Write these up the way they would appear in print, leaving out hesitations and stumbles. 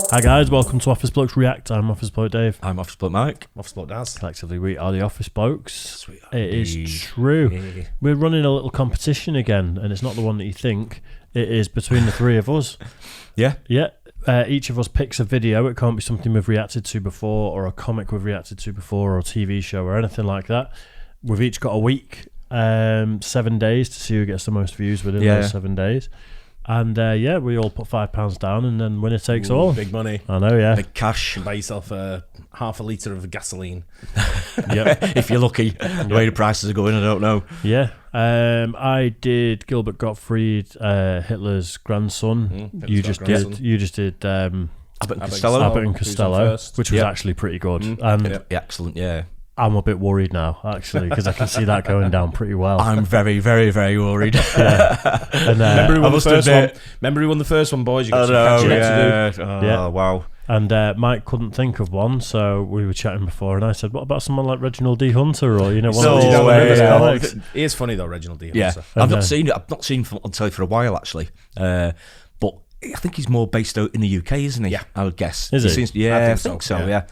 Hi guys, welcome to Office Blokes React. I'm Office Bloke Dave. I'm Office Bloke Mike. Office Bloke Daz. Collectively, we are the Office Blokes. Sweet. It is true. Yeah. We're running a little competition again, and it's not the one that you think. It is between the three of us. Yeah? Yeah. Each of us picks a video. It can't be something we've reacted to before, or a comic we've reacted to before, or a TV show, or anything like that. We've each got a week, 7 days to see who gets the most views within those 7 days. And we all put £5 down, and then winner takes all. Big money. I know, yeah. Big cash. Buy yourself half a litre of gasoline. Yep. If you're lucky. The way the prices are going, I don't know. Yeah. I did Gilbert Gottfried, Hitler's grandson. You just did Abbott and Costello. Abbott and Costello, which was actually pretty good. And Yeah, excellent, yeah. I'm a bit worried now, actually, because I can see that going down pretty well. I'm very, very, very worried. Yeah. And, Remember he won the first one? Remember he won the first one, boys? You got some catching up to do. Yeah. Wow. And Mike couldn't think of one, so we were chatting before, and I said, "What about someone like Reginald D. Hunter, or one of these comics?" He is funny though, Reginald D. Yeah, Hunter. I've not seen him on telly for a while actually, but I think he's more based out in the UK, isn't he? Yeah, I would guess. Is he? I think so. Yeah.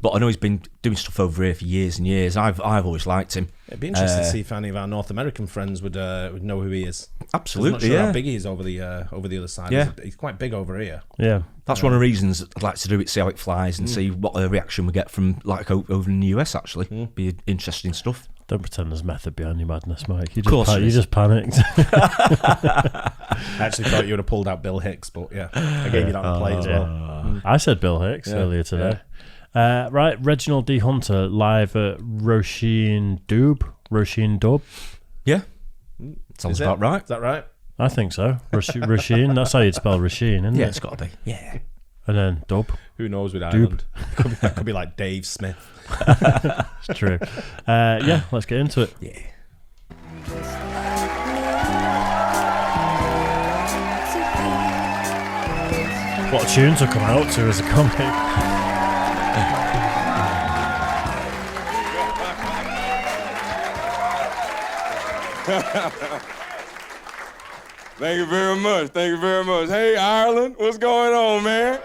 But I know he's been doing stuff over here for years and years. I've always liked him. It'd be interesting to see if any of our North American friends would know who he is. Absolutely, I'm not sure how big he is over the other side. Yeah. He's quite big over here. Yeah, that's one of the reasons I'd like to do it, see how it flies, and see what reaction we get from over in the US. Actually, be interesting stuff. Don't pretend there's method behind your madness, Mike. You just panicked. I actually thought you would have pulled out Bill Hicks, but yeah, I gave you that on play as well. I said Bill Hicks earlier today. Right, Reginald D. Hunter live at Róisín Dubh. Yeah, sounds about right. Is that right? I think so. Róisín, that's how you'd spell Róisín, isn't it? Yeah, it's got to be. Yeah. And then Dub. Who knows with Ireland? Could be like Dave Smith. It's true. Let's get into it. Yeah. What a tune to come out to as a comic. Thank you very much. Thank you very much. Hey, Ireland, what's going on, man?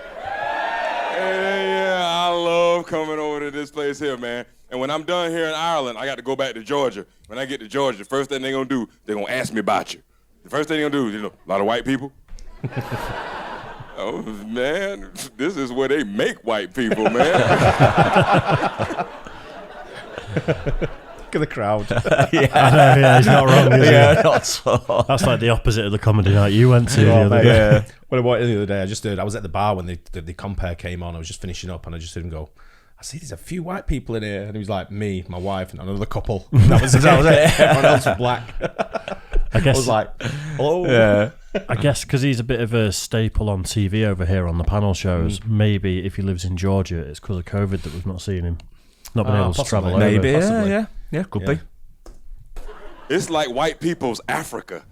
Yeah, I love coming over to this place here, man. And when I'm done here in Ireland, I got to go back to Georgia. When I get to Georgia, the first thing they're going to do, they're going to ask me about you. The first thing they're going to do is, a lot of white people. Oh, man, this is where they make white people, man. Look at the crowd. I know, he's not wrong, is he? Not so. That's like the opposite of the comedy night you went to the other day. Yeah. What about the other day? I was at the bar when the compare came on. I was just finishing up, and I just heard him go, I see there's a few white people in here. And he was like, me, my wife, and another couple. That was it. Everyone else was black. I guess. I was like, hello? Yeah. I guess because he's a bit of a staple on TV over here on the panel shows. Maybe if he lives in Georgia, it's because of COVID that we've not seen him. Not been able to travel over. Maybe, Possibly. yeah, could be. It's like white people's Africa.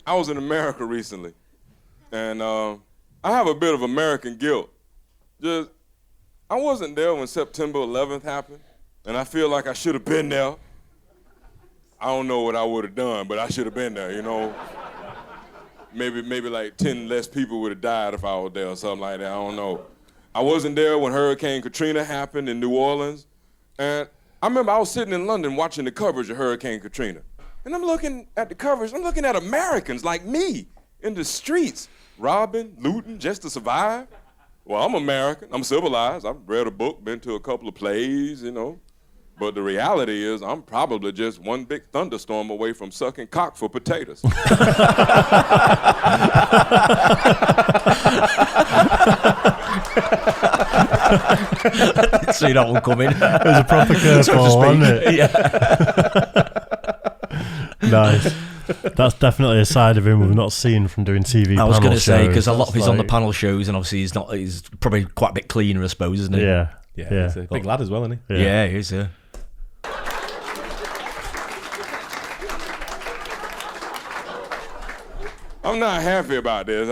I was in America recently, and I have a bit of American guilt. I wasn't there when September 11th happened, and I feel like I should have been there. I don't know what I would have done, but I should have been there, Maybe like 10 less people would have died if I was there or something like that. I don't know. I wasn't there when Hurricane Katrina happened in New Orleans. And I remember I was sitting in London watching the coverage of Hurricane Katrina. And I'm looking at the coverage, I'm looking at Americans like me in the streets, robbing, looting, just to survive. Well, I'm American, I'm civilized. I've read a book, been to a couple of plays, But the reality is I'm probably just one big thunderstorm away from sucking cock for potatoes. See that one coming. It was a proper curveball, wasn't it? Yeah. Nice. That's definitely a side of him we've not seen from doing TV. I was going to say, because a lot of he's on the panel shows, and obviously he's probably quite a bit cleaner, I suppose, isn't he? Yeah. He's a big lad as well, isn't he? Yeah, he is, yeah. I'm not happy about this.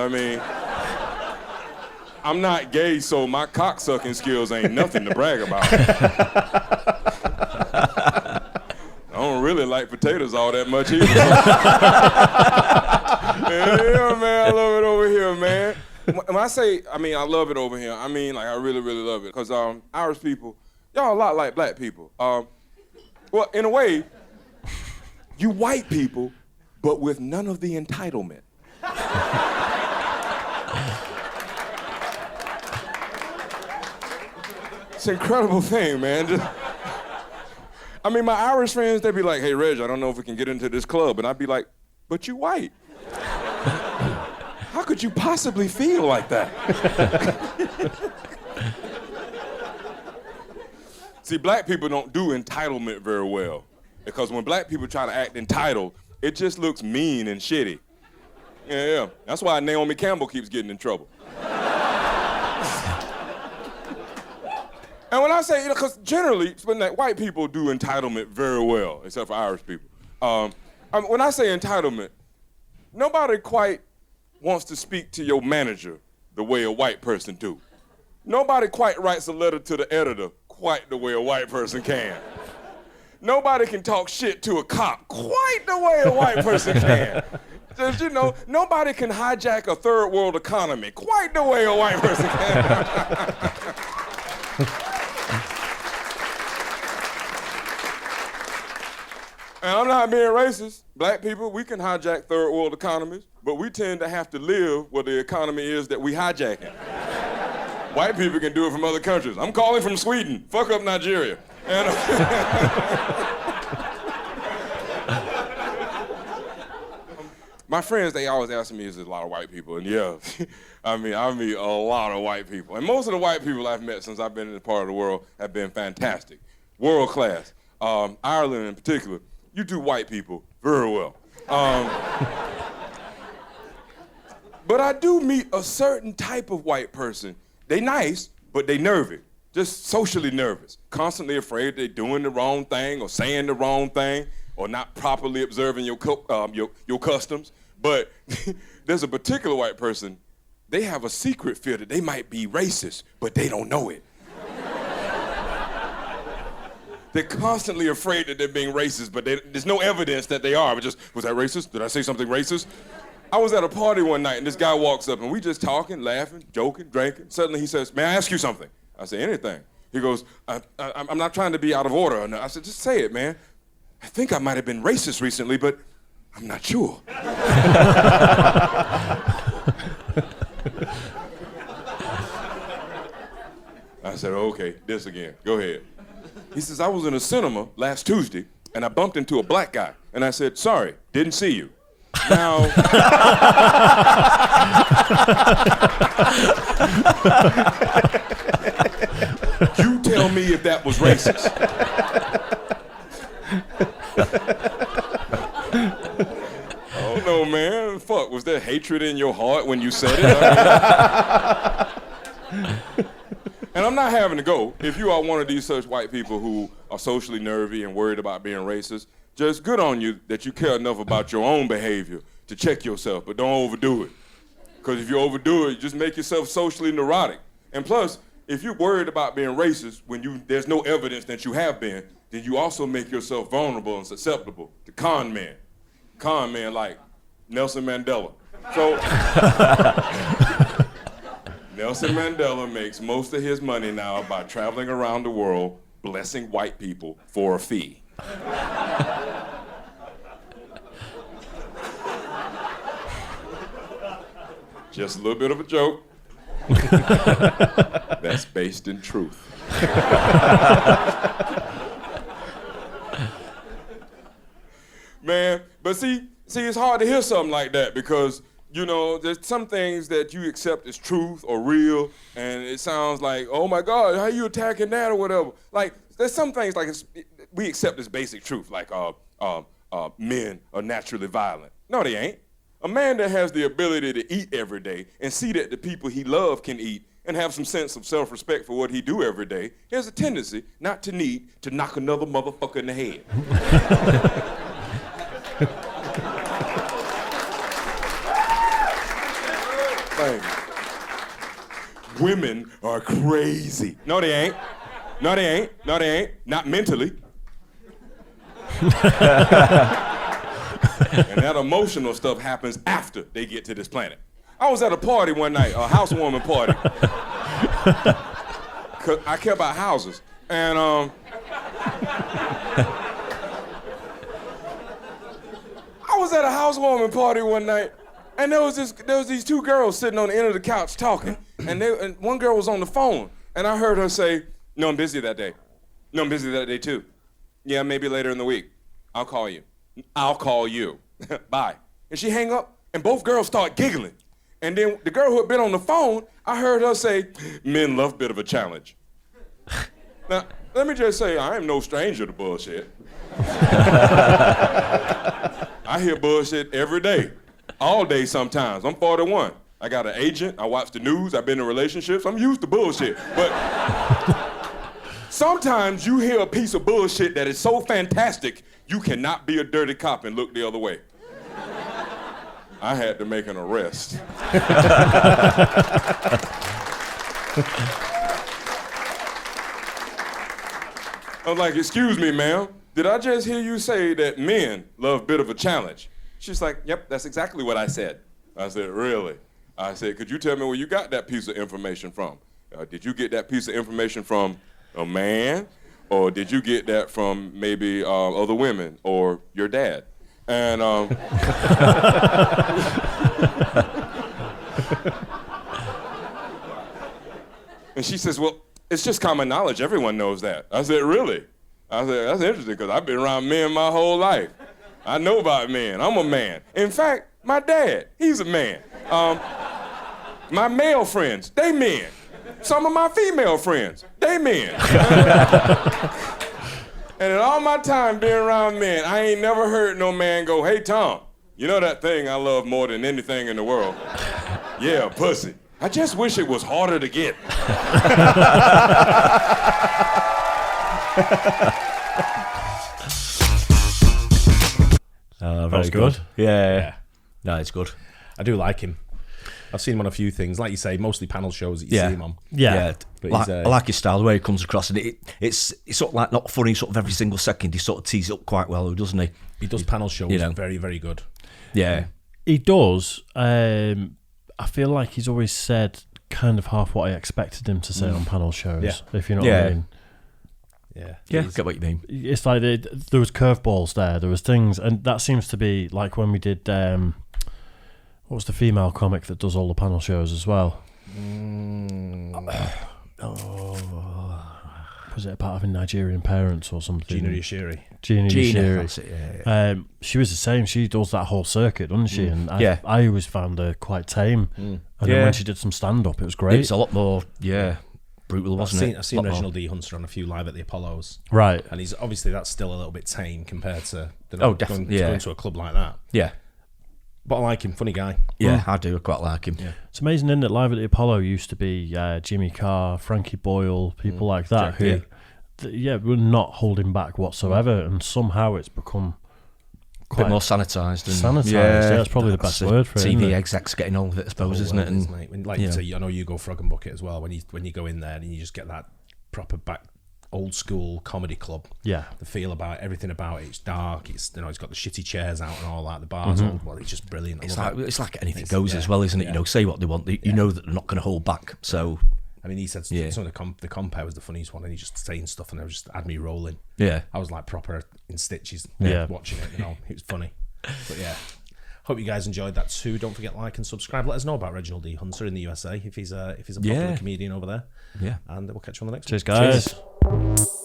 I'm not gay, so my cock-sucking skills ain't nothing to brag about. I don't really like like potatoes all that much either. Yeah, man, I love it over here, man. When I say, I love it over here, I mean, like, I really, really love it. Because Irish people, y'all a lot like black people. Well, in a way, you white people, but with none of the entitlement. It's an incredible thing, man. My Irish friends, they'd be like, hey, Reg, I don't know if we can get into this club. And I'd be like, but you white. How could you possibly feel like that? See, black people don't do entitlement very well. Because when black people try to act entitled, it just looks mean and shitty. Yeah. That's why Naomi Campbell keeps getting in trouble. And when I say, because generally, white people do entitlement very well, except for Irish people. When I say entitlement, nobody quite wants to speak to your manager the way a white person do. Nobody quite writes a letter to the editor quite the way a white person can. Nobody can talk shit to a cop quite the way a white person can. Just, nobody can hijack a third world economy quite the way a white person can. And I'm not being racist. Black people, we can hijack third world economies, but we tend to have to live where the economy is that we hijacking. White people can do it from other countries. I'm calling from Sweden. Fuck up Nigeria. And my friends, they always ask me, is there a lot of white people? And yeah, I meet a lot of white people. And most of the white people I've met since I've been in this part of the world have been fantastic. World class. Ireland in particular. You do white people very well. But I do meet a certain type of white person. They nice, but they nervous. Just socially nervous. Constantly afraid they're doing the wrong thing or saying the wrong thing or not properly observing your customs. But there's a particular white person, they have a secret fear that they might be racist, but they don't know it. They're constantly afraid that they're being racist, but there's no evidence that they are. But just, was that racist? Did I say something racist? I was at a party one night, and this guy walks up, and we just talking, laughing, joking, drinking. Suddenly he says, may I ask you something? I say, anything. He goes, I'm not trying to be out of order. I said, just say it, man. I think I might have been racist recently, but I'm not sure. I said, okay, this again. Go ahead. He says, I was in a cinema last Tuesday, and I bumped into a black guy. And I said, sorry, didn't see you. Now, you tell me if that was racist. Oh, no, man. Fuck, was there hatred in your heart when you said it? And I'm not having to go. If you are one of these such white people who are socially nervy and worried about being racist, just good on you that you care enough about your own behavior to check yourself, but don't overdo it. Because if you overdo it, you just make yourself socially neurotic. And plus, if you're worried about being racist when there's no evidence that you have been, then you also make yourself vulnerable and susceptible to con men. Con men like Nelson Mandela. So, Nelson Mandela makes most of his money now by traveling around the world blessing white people for a fee. Just a little bit of a joke. That's based in truth. Man, but see, it's hard to hear something like that because, there's some things that you accept as truth or real, and it sounds like, oh my God, how you attacking that or whatever. Like, there's some things like we accept as basic truth, like men are naturally violent. No, they ain't. A man that has the ability to eat every day and see that the people he loves can eat and have some sense of self-respect for what he do every day, he has a tendency not to need to knock another motherfucker in the head. Women are crazy. No, they ain't. No, they ain't. No, they ain't. Not mentally. And that emotional stuff happens after they get to this planet. I was at a party one night, a housewarming party. Cause I care about houses. And I was at a housewarming party one night, and there was these two girls sitting on the end of the couch talking, and one girl was on the phone, and I heard her say, "No, I'm busy that day. No, I'm busy that day too. Yeah, maybe later in the week. I'll call you. I'll call you. Bye." And she hang up, and both girls start giggling. And then the girl who had been on the phone, I heard her say, "Men love a bit of a challenge." Now, let me just say, I am no stranger to bullshit. I hear bullshit every day, all day sometimes. I'm 41. I got an agent, I watch the news, I've been in relationships, I'm used to bullshit. But sometimes you hear a piece of bullshit that is so fantastic, you cannot be a dirty cop and look the other way. I had to make an arrest. I was like, "Excuse me, ma'am, did I just hear you say that men love a bit of a challenge?" She's like, "Yep, that's exactly what I said." I said, "Really?" I said, "Could you tell me where you got that piece of information from? Did you get that piece of information from a man? Or did you get that from maybe other women or your dad?" And and she says, "Well, it's just common knowledge. Everyone knows that." I said, "Really?" I said, "That's interesting, because I've been around men my whole life. I know about men. I'm a man. In fact, my dad, he's a man. My male friends, they men. Some of my female friends, they men." And in all my time being around men, I ain't never heard no man go, "Hey, Tom, you know that thing I love more than anything in the world? Yeah, pussy. I just wish it was harder to get." Very good. Yeah. No, it's good. I do like him. I've seen him on a few things, like you say, mostly panel shows that you see him on. Yeah. But I like his style, the way he comes across, and it's sort of like not funny, sort of every single second. He sort of tees it up quite well, doesn't he? He does panel shows very, very good. Yeah. He does. I feel like he's always said kind of half what I expected him to say on panel shows, if you know what I mean. Yeah. Yeah, I get what you mean. It's like there was curveballs there was things, and that seems to be like when we did what was the female comic that does all the panel shows as well? Was it about having Nigerian parents or something? Gina Yoshiri. Gina Yoshiri. That's it, yeah. She was the same. She does that whole circuit, doesn't she? And I always found her quite tame. And then when she did some stand-up, it was great. It's a lot more, brutal, wasn't it? I've seen Reginald D. Hunter on a few live at the Apollos. Right. And he's obviously, that's still a little bit tame compared to definitely, going to a club like that. Yeah. But I like him, funny guy. Yeah, I do. I quite like him. Yeah. It's amazing, isn't it? Live at the Apollo used to be Jimmy Carr, Frankie Boyle, people like that who, were not holding back whatsoever, and somehow it's become a bit more sanitised. Yeah, that's probably the best word for it. TV execs getting all of it, I suppose, isn't it? And like you say, I know you go Frog and Bucket as well. When you go in there and you just get that proper back old school comedy club. Yeah. The feel about everything about it. It's dark. It's it's got the shitty chairs out and all that. The bar's old. Well, it's just brilliant. It's like anything goes as well, isn't it? You know, say what they want. You know that they're not going to hold back. So. I mean, he said some of the compare was the funniest one, and he just saying stuff, and it just had me rolling. Yeah. I was like proper in stitches watching it. It was funny. But yeah. Hope you guys enjoyed that too. Don't forget, like and subscribe. Let us know about Reginald D. Hunter in the USA if he's a popular comedian over there. Yeah. And we'll catch you on the next one. Cheers, guys. Cheers.